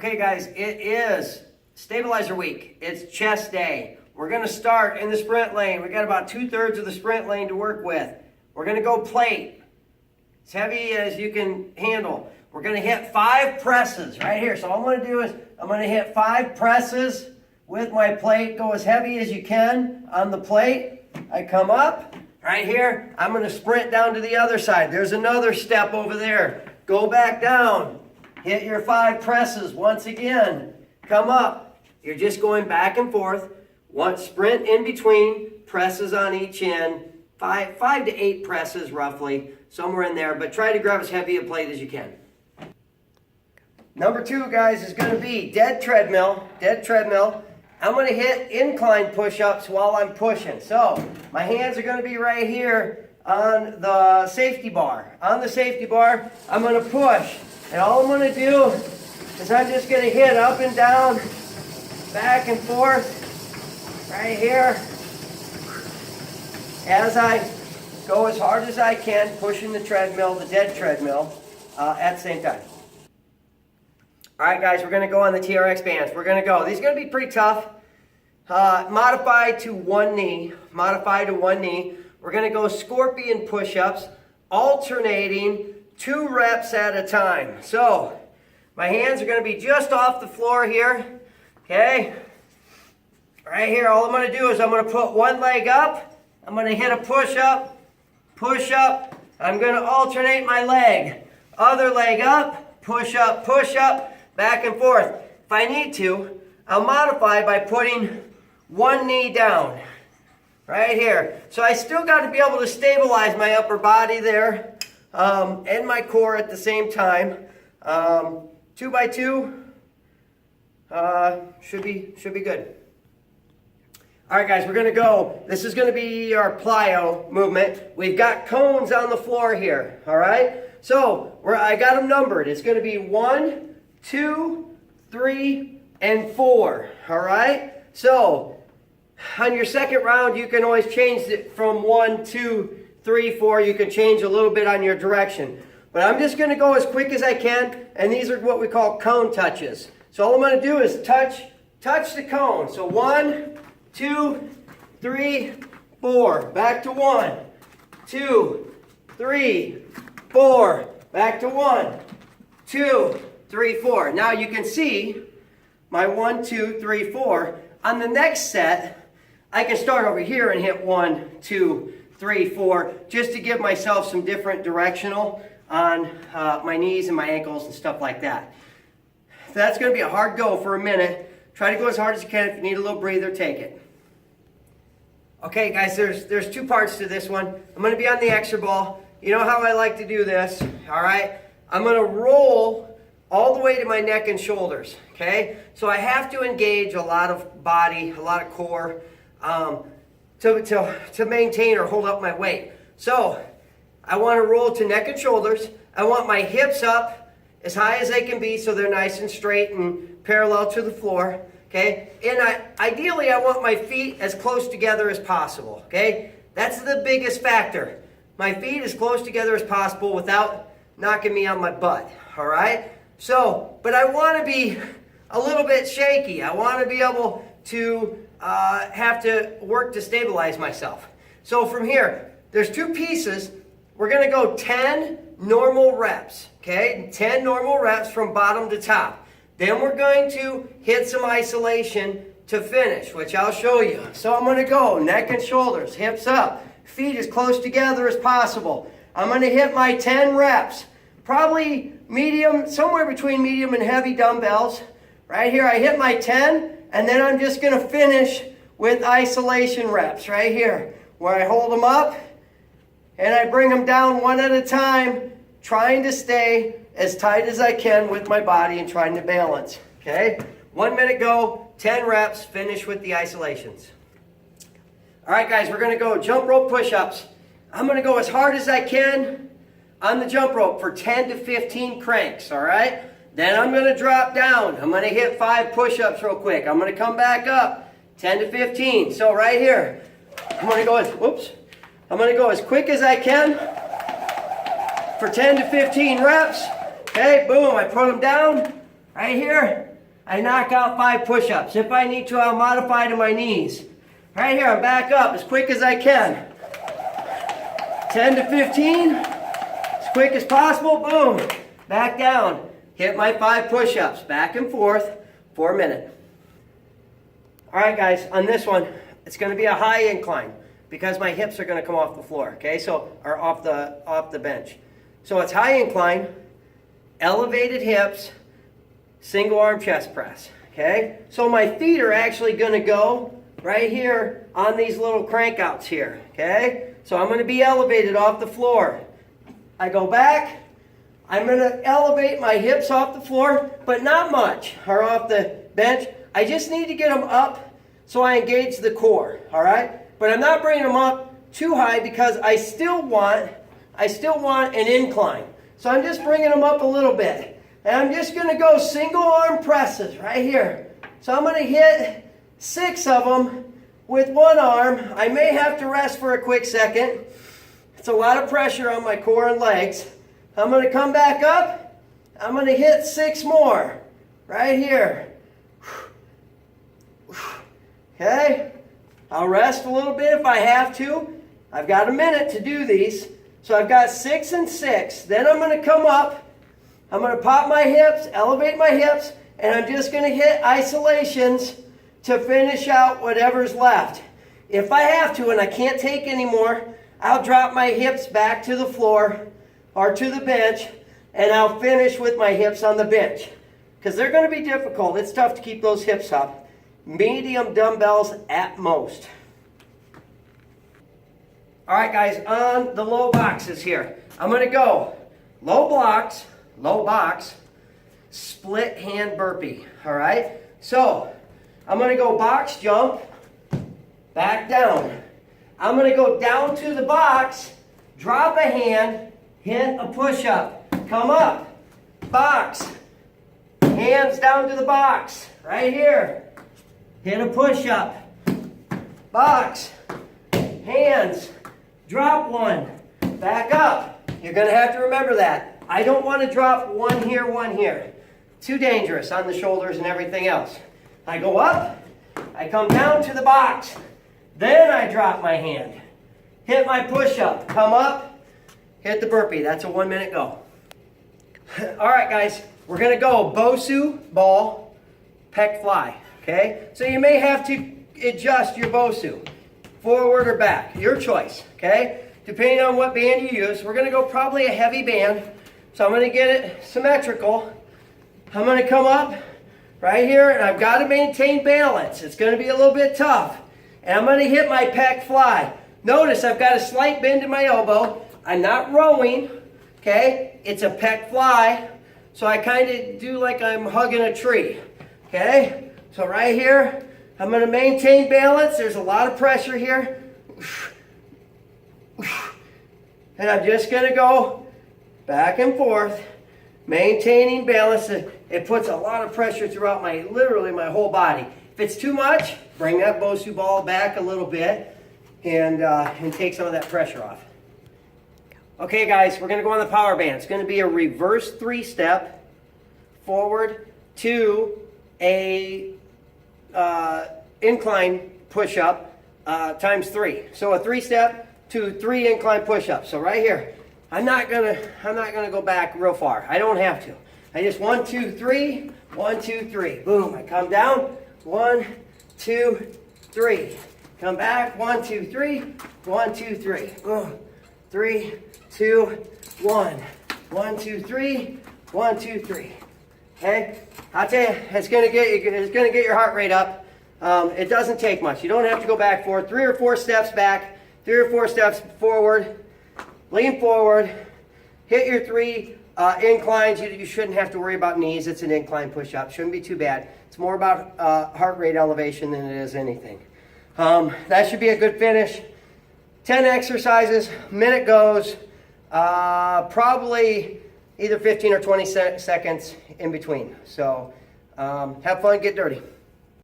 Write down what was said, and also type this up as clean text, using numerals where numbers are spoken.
Okay guys, it is stabilizer week. It's chest day. We're going to start in the sprint lane. We got about 2/3 of the sprint lane to work with. We're going to go plate. As heavy as you can handle. We're going to hit 5 presses right here. So all I'm going to do is I'm going to hit 5 presses with my plate. Go as heavy as you can on the plate. I come up right here. I'm going to sprint down to the other side. There's another step over there. Go back down. Hit your 5 presses once again. Come up. You're just going back and forth. One sprint in between, presses on each end. 5 to 8 presses roughly, somewhere in there. But try to grab as heavy a plate as you can. Number 2, guys, is going to be dead treadmill. Dead treadmill. I'm going to hit incline push-ups while I'm pushing. So my hands are going to be right here on the safety bar. On the safety bar, I'm going to push. And all I'm going to do is I'm just going to hit up and down, back and forth, right here, as I go as hard as I can, pushing the treadmill, the dead treadmill, at the same time. All right, guys, we're going to go on the TRX bands. We're going to go. These are going to be pretty tough. Modified to one knee. Modified to one knee. We're going to go scorpion push-ups, alternating 2 reps at a time. So, my hands are going to be just off the floor here. Okay? Right here, all I'm going to do is I'm going to put one leg up. I'm going to hit a push-up, push-up. I'm going to alternate my leg. Other leg up, push-up, push-up, back and forth. If I need to, I'll modify by putting one knee down. Right here. So I still got to be able to stabilize my upper body there. And my core at the same time. 2 by 2 should be good. All right, guys, we're going to go. This is going to be our plyo movement. We've got cones on the floor here. All right. So I got them numbered. It's going to be 1, 2, 3, and 4. All right. So on your second round, you can always change it from 1, 2, 3, 4, you can change a little bit on your direction. But I'm just going to go as quick as I can, and these are what we call cone touches. So all I'm going to do is touch the cone. So 1, 2, 3, 4. Back to 1, 2, 3, 4. Back to 1, 2, 3, 4. Now you can see my 1, 2, 3, 4. On the next set, I can start over here and hit 1, 2, 3, 4, just to give myself some different directional on my knees and my ankles and stuff like that. So that's going to be a hard go for a minute. Try to go as hard as you can. If you need a little breather, take it. Okay, guys, there's 2 parts to this one. I'm going to be on the extra ball. You know how I like to do this, all right? I'm going to roll all the way to my neck and shoulders, okay? So I have to engage a lot of body, a lot of core, to maintain or hold up my weight. So I want to roll to neck and shoulders. I want my hips up as high as they can be so they're nice and straight and parallel to the floor. Okay? And ideally I want my feet as close together as possible. Okay? That's the biggest factor. My feet as close together as possible without knocking me on my butt. Alright? So, but I want to be a little bit shaky. I want to be able to have to work to stabilize myself. So from here, there's 2 pieces. We're going to go 10 normal reps, okay? 10 normal reps from bottom to top. Then we're going to hit some isolation to finish, which I'll show you. So I'm going to go neck and shoulders, hips up, feet as close together as possible. I'm going to hit my 10 reps, probably medium, somewhere between medium and heavy dumbbells. Right here, I hit my 10. And then I'm just going to finish with isolation reps right here, where I hold them up and I bring them down one at a time, trying to stay as tight as I can with my body and trying to balance. Okay? 1 minute go, 10 reps, finish with the isolations. All right, guys, we're going to go jump rope push-ups. I'm going to go as hard as I can on the jump rope for 10 to 15 cranks, all right? Then I'm going to drop down. I'm going to hit 5 push-ups real quick. I'm going to come back up 10 to 15. So right here, I'm going to go as quick as I can for 10 to 15 reps. Okay, boom, I put them down. Right here, I knock out 5 push-ups. If I need to, I'll modify to my knees. Right here, I'm back up as quick as I can. 10 to 15, as quick as possible, boom. Back down, hit my 5 push-ups, back and forth for a minute. All right, guys, on this one, it's gonna be a high incline because my hips are gonna come off the floor, okay? Or off the bench. So it's high incline, elevated hips, single arm chest press, okay? So my feet are actually gonna go right here on these little crankouts here, okay? So I'm gonna be elevated off the floor. I go back, I'm gonna elevate my hips off the floor, but not much, or off the bench. I just need to get them up so I engage the core, all right? But I'm not bringing them up too high because I still want an incline. So I'm just bringing them up a little bit. And I'm just gonna go single arm presses right here. So I'm gonna hit 6 of them with one arm. I may have to rest for a quick second. It's a lot of pressure on my core and legs. I'm going to come back up. I'm going to hit 6 more right here. Okay? I'll rest a little bit if I have to. I've got a minute to do these. So I've got 6 and 6. Then I'm going to come up. I'm going to pop my hips, elevate my hips, and I'm just going to hit isolations to finish out whatever's left. If I have to and I can't take anymore, I'll drop my hips back to the floor or to the bench, and I'll finish with my hips on the bench. Because they're going to be difficult. It's tough to keep those hips up. Medium dumbbells at most. All right, guys, on the low boxes here. I'm going to go low box, split hand burpee. All right? So, I'm going to go box jump, back down. I'm going to go down to the box, drop a hand, hit a push-up, come up, box, hands down to the box, right here, hit a push-up, box, hands, drop one, back up. You're going to have to remember that. I don't want to drop one here. Too dangerous on the shoulders and everything else. I go up, I come down to the box, then I drop my hand, hit my push-up, come up, hit the burpee. That's a 1 minute go. All right, guys, we're going to go Bosu ball, pec fly, okay? So you may have to adjust your Bosu, forward or back, your choice, okay? Depending on what band you use, we're going to go probably a heavy band. So I'm going to get it symmetrical. I'm going to come up right here, and I've got to maintain balance. It's going to be a little bit tough. And I'm going to hit my pec fly. Notice I've got a slight bend in my elbow. I'm not rowing, okay? It's a pec fly. So I kind of do like I'm hugging a tree, okay? So right here, I'm going to maintain balance. There's a lot of pressure here. And I'm just going to go back and forth, maintaining balance. It puts a lot of pressure throughout literally my whole body. If it's too much, bring that Bosu ball back a little bit and take some of that pressure off. Okay, guys, we're going to go on the power band. It's going to be a reverse 3-step forward to a incline push-up times 3. So a 3-step to 3 incline push-ups. So right here, I'm not gonna go back real far. I don't have to. I just 1, 2, 3, 1, 2, 3. Boom. I come down. 1, 2, 3. Come back. 1, 2, 3. 1, 2, 3. Boom. 3, 2, 1. 1, 2, 3. 1, 2, 3. Okay. I'll tell you, it's gonna get your heart rate up. It doesn't take much. You don't have to go back for 3 or 4 steps back, 3 or 4 steps forward. Lean forward, hit your 3 inclines. You shouldn't have to worry about knees. It's an incline push-up. Shouldn't be too bad. It's more about heart rate elevation than it is anything. That should be a good finish. 10 exercises, minute goes, probably either 15 or 20 seconds in between. So have fun, get dirty.